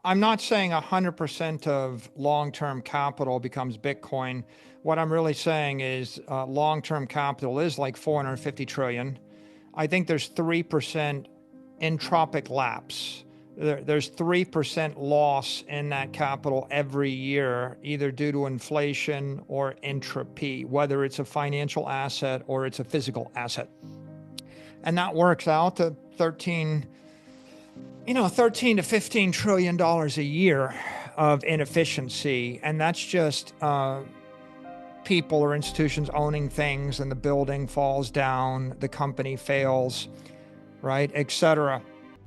I'm not saying 100% of long-term capital becomes Bitcoin. What I'm really saying is long-term capital is like 450 trillion. I think there's 3% entropic lapse. There's 3% loss in that capital every year, either due to inflation or entropy, whether it's a financial asset or it's a physical asset. And that works out to 13 to $15 trillion a year of inefficiency. And that's just people or institutions owning things, and the building falls down, the company fails, right, etc.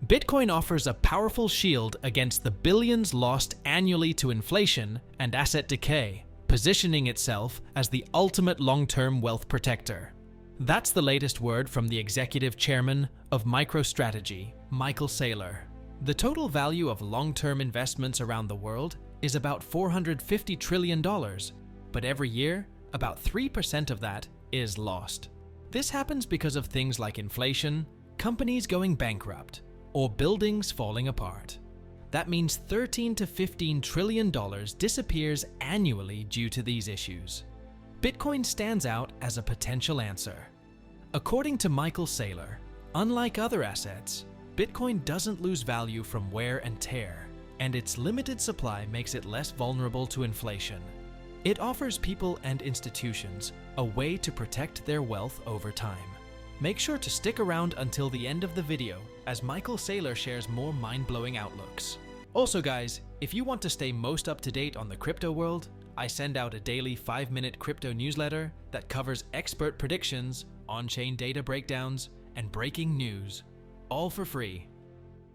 Bitcoin offers a powerful shield against the billions lost annually to inflation and asset decay, positioning itself as the ultimate long-term wealth protector. That's the latest word from the executive chairman of MicroStrategy, Michael Saylor. The total value of long-term investments around the world is about $450 trillion, but every year, about 3% of that is lost. This happens because of things like inflation, companies going bankrupt, or buildings falling apart. That means $13 to $15 trillion disappears annually due to these issues. Bitcoin stands out as a potential answer. According to Michael Saylor, unlike other assets, Bitcoin doesn't lose value from wear and tear, and its limited supply makes it less vulnerable to inflation. It offers people and institutions a way to protect their wealth over time. Make sure to stick around until the end of the video, as Michael Saylor shares more mind-blowing outlooks. Also guys, if you want to stay most up to date on the crypto world, I send out a daily 5-minute crypto newsletter that covers expert predictions, on-chain data breakdowns, and breaking news, all for free.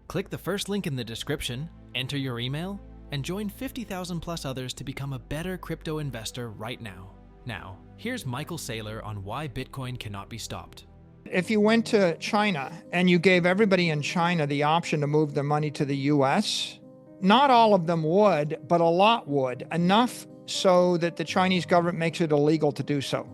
Click the first link in the description, enter your email, and join 50,000 plus others to become a better crypto investor right now. Now, here's Michael Saylor on why Bitcoin cannot be stopped. If you went to China and you gave everybody in China the option to move their money to the US, not all of them would, but a lot would, enough so that the Chinese government makes it illegal to do so.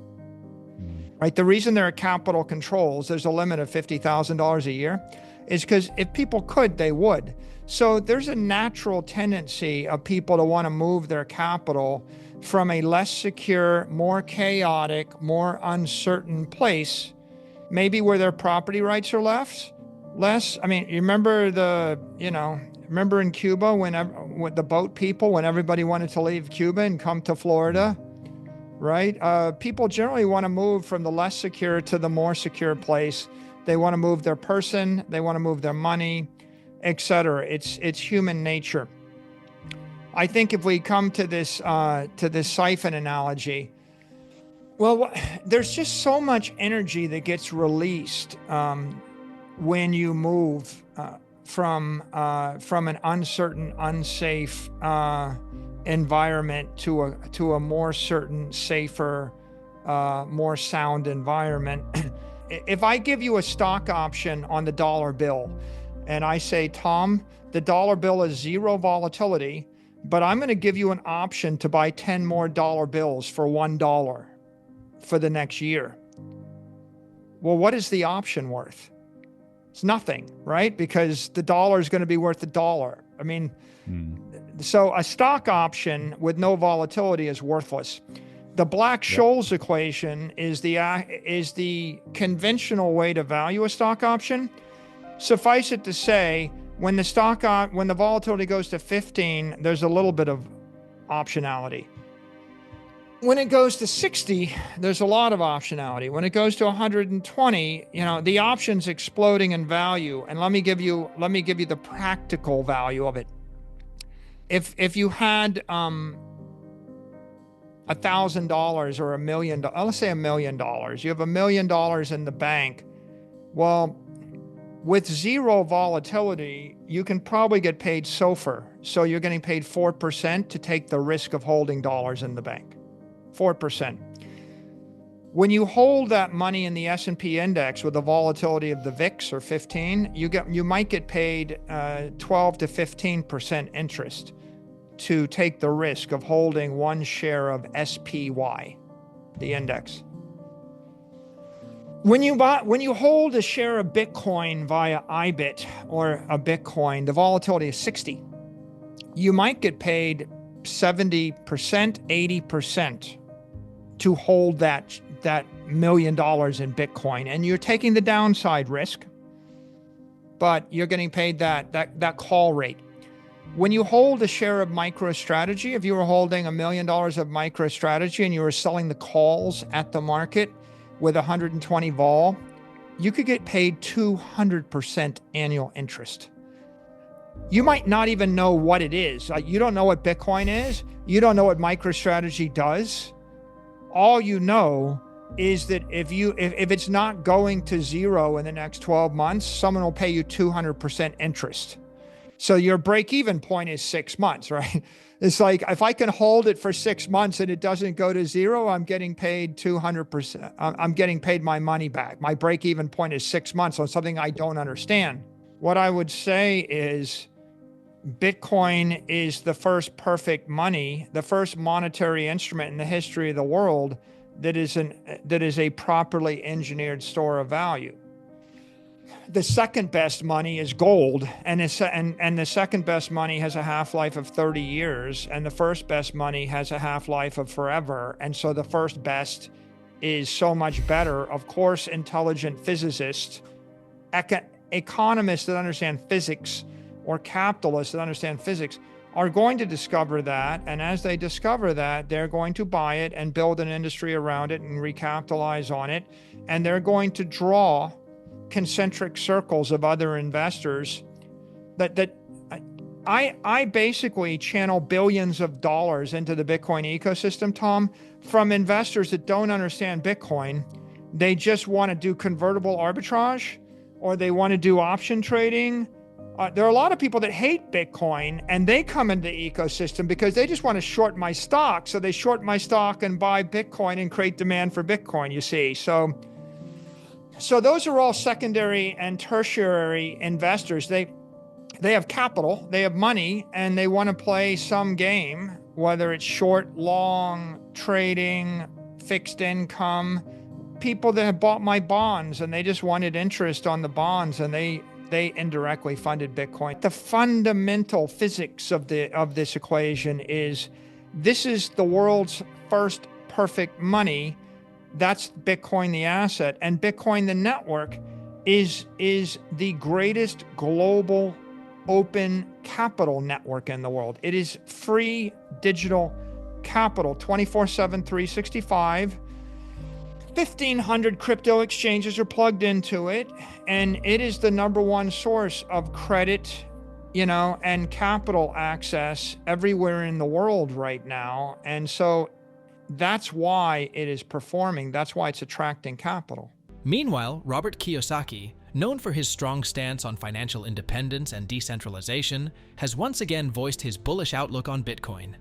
Right? The reason there are capital controls, there's a limit of $50,000 a year, is because if people could, they would. So there's a natural tendency of people to want to move their capital from a less secure, more chaotic, more uncertain place, maybe where their property rights are less. I mean, you remember remember in Cuba with the boat people, when everybody wanted to leave Cuba and come to Florida, right? People generally want to move from the less secure to the more secure place. They want to move their person, they want to move their money, etc. It's human nature. I think if we come to this siphon analogy, well, there's just so much energy that gets released when you move from an uncertain, unsafe environment to a more certain, safer, more sound environment. If I give you a stock option on the dollar bill, and I say, Tom, the dollar bill is zero volatility, but I'm going to give you an option to buy 10 more dollar bills for $1 for the next year. Well, what is the option worth? It's nothing, right? Because the dollar is going to be worth $1. I mean, so a stock option with no volatility is worthless. The Black-Scholes equation is the conventional way to value a stock option. Suffice it to say, when the volatility goes to 15, there's a little bit of optionality. When it goes to 60, there's a lot of optionality. When it goes to 120, the option's exploding in value. And let me give you the practical value of it. If you had $1,000 or $1 million, let's say $1 million, you have $1 million in the bank. Well, with zero volatility, you can probably get paid SOFR. So you're getting paid 4% to take the risk of holding dollars in the bank. 4%. When you hold that money in the S&P index with the volatility of the VIX or 15, you might get paid 12 to 15% interest to take the risk of holding one share of SPY, the index. When you hold a share of Bitcoin via IBIT or a Bitcoin, the volatility is 60. you might get paid 70%, 80% to hold that $1 million in Bitcoin. And you're taking the downside risk, but you're getting paid that call rate. When you hold a share of MicroStrategy, if you were holding $1 million of MicroStrategy and you were selling the calls at the market with 120 vol, you could get paid 200% annual interest. You might not even know what it is. You don't know what Bitcoin is. You don't know what MicroStrategy does. All you know is that if it's not going to zero in the next 12 months, someone will pay you 200% interest. So your break-even point is 6 months, right? It's like, if I can hold it for 6 months and it doesn't go to zero, I'm getting paid 200%. I'm getting paid my money back. My break-even point is 6 months on something I don't understand. What I would say is Bitcoin is the first perfect money, the first monetary instrument in the history of the world that is a properly engineered store of value. The second best money is gold, and the second best money has a half-life of 30 years, and the first best money has a half-life of forever. And so the first best is so much better. Of course, intelligent physicists, economists that understand physics, or capitalists that understand physics are going to discover that. And as they discover that, they're going to buy it and build an industry around it and recapitalize on it. And they're going to draw concentric circles of other investors that I basically channel billions of dollars into the Bitcoin ecosystem, Tom, from investors that don't understand Bitcoin. They just want to do convertible arbitrage, or they want to do option trading. There are a lot of people that hate Bitcoin, and they come into the ecosystem because they just want to short my stock. So they short my stock and buy Bitcoin and create demand for Bitcoin, you see. So those are all secondary and tertiary investors. They have capital, they have money, and they want to play some game, whether it's short, long, trading, fixed income. People that have bought my bonds and they just wanted interest on the bonds, and they indirectly funded Bitcoin. The fundamental physics of this equation is this is the world's first perfect money. That's Bitcoin, the asset, and Bitcoin, the network, is the greatest global open capital network in the world. It is free digital capital, 24/7, 365. 1,500 crypto exchanges are plugged into it, and it is the #1 source of credit, and capital access everywhere in the world right now. And so that's why it is performing. That's why it's attracting capital. Meanwhile, Robert Kiyosaki, known for his strong stance on financial independence and decentralization, has once again voiced his bullish outlook on Bitcoin.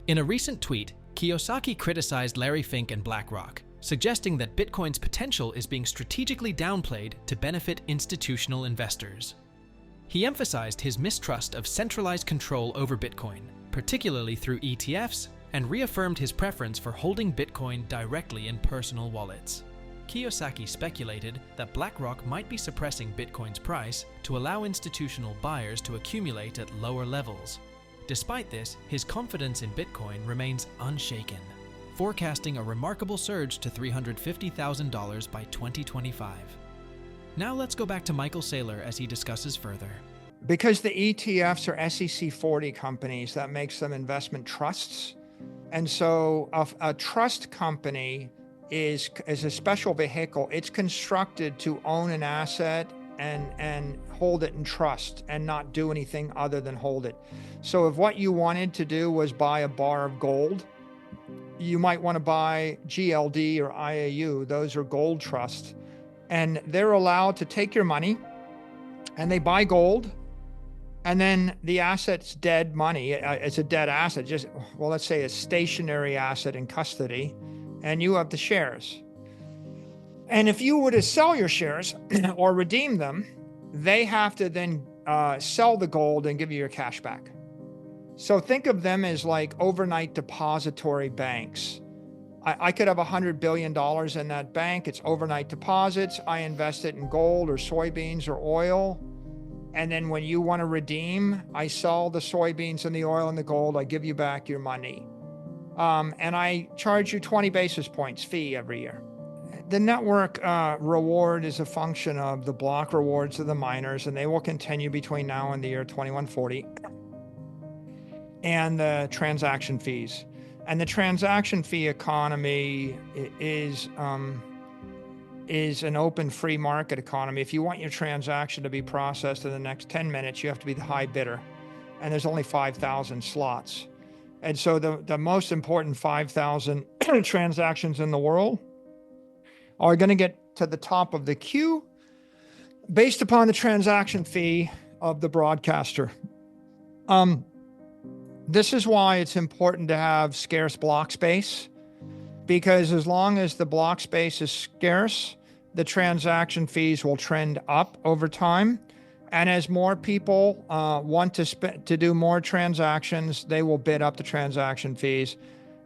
In a recent tweet, Kiyosaki criticized Larry Fink and BlackRock, suggesting that Bitcoin's potential is being strategically downplayed to benefit institutional investors. He emphasized his mistrust of centralized control over Bitcoin, particularly through ETFs, and reaffirmed his preference for holding Bitcoin directly in personal wallets. Kiyosaki speculated that BlackRock might be suppressing Bitcoin's price to allow institutional buyers to accumulate at lower levels. Despite this, his confidence in Bitcoin remains unshaken, forecasting a remarkable surge to $350,000 by 2025. Now let's go back to Michael Saylor as he discusses further. Because the ETFs are SEC 40 companies, that makes them investment trusts. And so a trust company is a special vehicle. It's constructed to own an asset and hold it in trust and not do anything other than hold it. So if what you wanted to do was buy a bar of gold, you might want to buy GLD or IAU. Those are gold trusts. And they're allowed to take your money and they buy gold. And then the asset's dead money. It's a dead asset, let's say a stationary asset in custody, and you have the shares. And if you were to sell your shares or redeem them, they have to then sell the gold and give you your cash back. So think of them as like overnight depository banks. I could have $100 billion in that bank. It's overnight deposits. I invest it in gold or soybeans or oil. And then when you want to redeem, I sell the soybeans and the oil and the gold. I give you back your money. And I charge you 20 basis points fee every year. The network reward is a function of the block rewards of the miners, and they will continue between now and the year 2140, and the transaction fees. And the transaction fee economy is an open free market economy. If you want your transaction to be processed in the next 10 minutes, you have to be the high bidder. And there's only 5,000 slots. And so the most important 5,000 transactions in the world are going to get to the top of the queue based upon the transaction fee of the broadcaster. This is why it's important to have scarce block space, because as long as the block space is scarce, the transaction fees will trend up over time. And as more people want to do more transactions, they will bid up the transaction fees.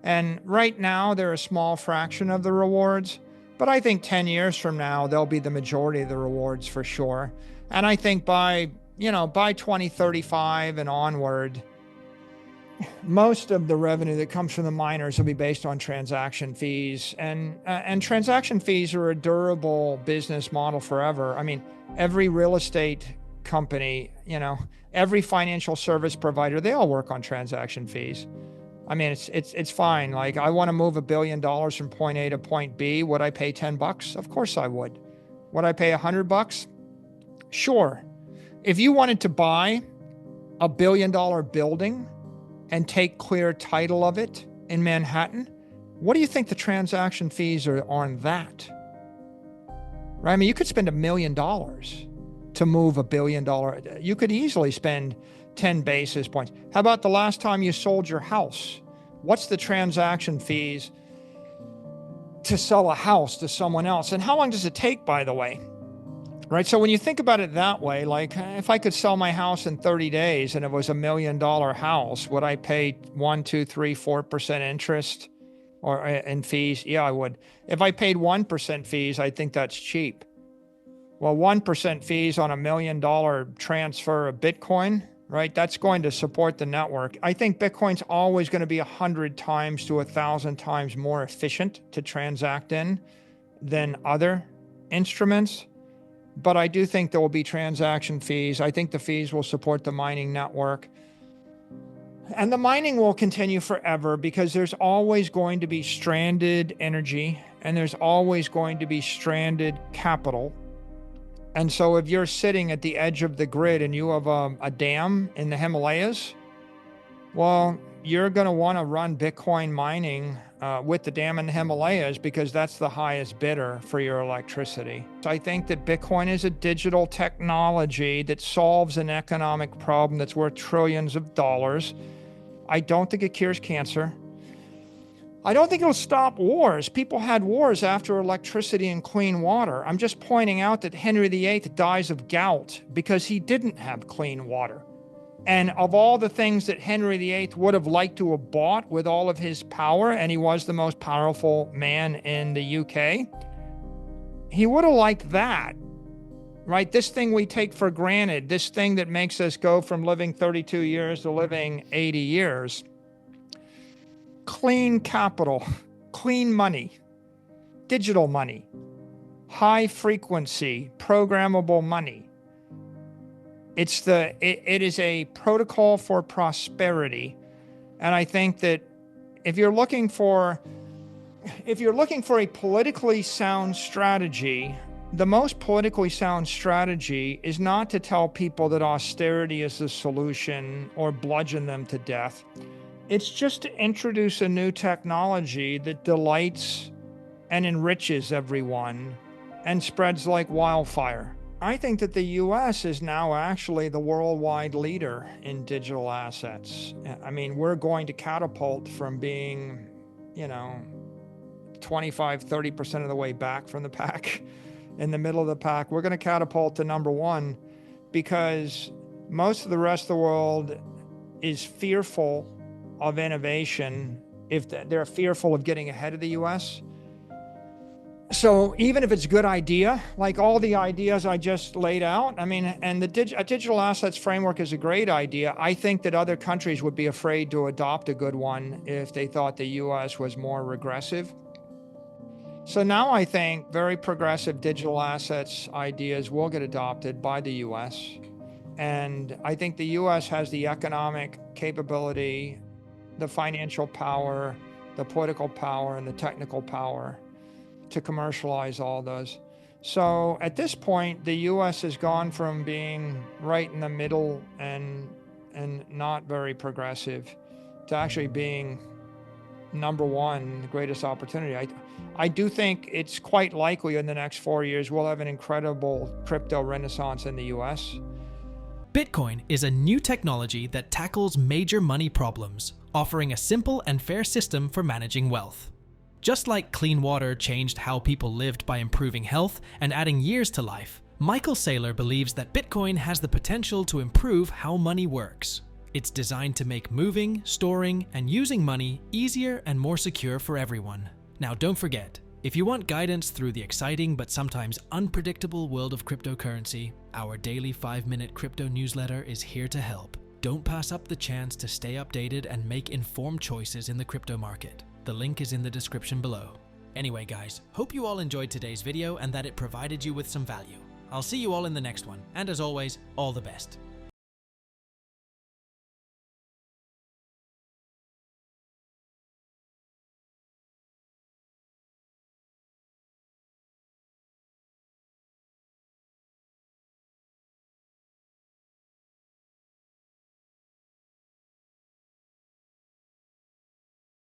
And right now, they're a small fraction of the rewards, but I think 10 years from now, they'll be the majority of the rewards for sure. And I think by 2035 and onward, most of the revenue that comes from the miners will be based on transaction fees, and transaction fees are a durable business model forever. I mean, every real estate company, every financial service provider, they all work on transaction fees. I mean, it's fine. Like, I want to move $1 billion from point A to point B. Would I pay $10? Of course I would. Would I pay $100? Sure. If you wanted to buy a $1 billion building and take clear title of it in Manhattan, what do you think the transaction fees are on that? Right? I mean, you could spend $1 million to move $1 billion. You could easily spend 10 basis points. How about the last time you sold your house? What's the transaction fees to sell a house to someone else? And how long does it take, by the way? Right? So when you think about it that way, like, if I could sell my house in 30 days and it was $1 million house, would I pay 1, 2, 3, 4% interest or in fees? Yeah, I would. If I paid 1% fees, I think that's cheap. Well, 1% fees on $1 million transfer of Bitcoin, right? That's going to support the network. I think Bitcoin's always going to be 100 times to 1,000 times more efficient to transact in than other instruments. But I do think there will be transaction fees. I think the fees will support the mining network. And the mining will continue forever because there's always going to be stranded energy and there's always going to be stranded capital. And so if you're sitting at the edge of the grid and you have a dam in the Himalayas, well, you're going to want to run Bitcoin mining with the dam in the Himalayas because that's the highest bidder for your electricity. So I think that Bitcoin is a digital technology that solves an economic problem that's worth trillions of dollars. I don't think it cures cancer. I don't think it'll stop wars. People had wars after electricity and clean water. I'm just pointing out that Henry VIII dies of gout because he didn't have clean water. And of all the things that Henry VIII would have liked to have bought with all of his power, and he was the most powerful man in the UK, he would have liked that, right? This thing we take for granted, this thing that makes us go from living 32 years to living 80 years. Clean capital, clean money, digital money, high frequency, programmable money. It is a protocol for prosperity. And I think that if you're looking for a politically sound strategy, the most politically sound strategy is not to tell people that austerity is the solution or bludgeon them to death. It's just to introduce a new technology that delights and enriches everyone and spreads like wildfire. I think that the US is now actually the worldwide leader in digital assets. I mean, we're going to catapult from being, 25, 30% of the way back from the pack, in the middle of the pack. We're going to catapult to number one because most of the rest of the world is fearful of innovation if they're fearful of getting ahead of the US. So even if it's a good idea, like all the ideas I just laid out, I mean, and a digital assets framework is a great idea. I think that other countries would be afraid to adopt a good one if they thought the US was more regressive. So now I think very progressive digital assets ideas will get adopted by the US. And I think the US has the economic capability, the financial power, the political power, and the technical power to commercialize all those. So at this point, the US has gone from being right in the middle and not very progressive to actually being number one, the greatest opportunity. I do think it's quite likely in the next 4 years we'll have an incredible crypto renaissance in the US. Bitcoin is a new technology that tackles major money problems, offering a simple and fair system for managing wealth. Just like clean water changed how people lived by improving health and adding years to life, Michael Saylor believes that Bitcoin has the potential to improve how money works. It's designed to make moving, storing, and using money easier and more secure for everyone. Now don't forget, if you want guidance through the exciting but sometimes unpredictable world of cryptocurrency, our daily 5-minute crypto newsletter is here to help. Don't pass up the chance to stay updated and make informed choices in the crypto market. The link is in the description below. Anyway guys, hope you all enjoyed today's video and that it provided you with some value. I'll see you all in the next one, and as always, all the best.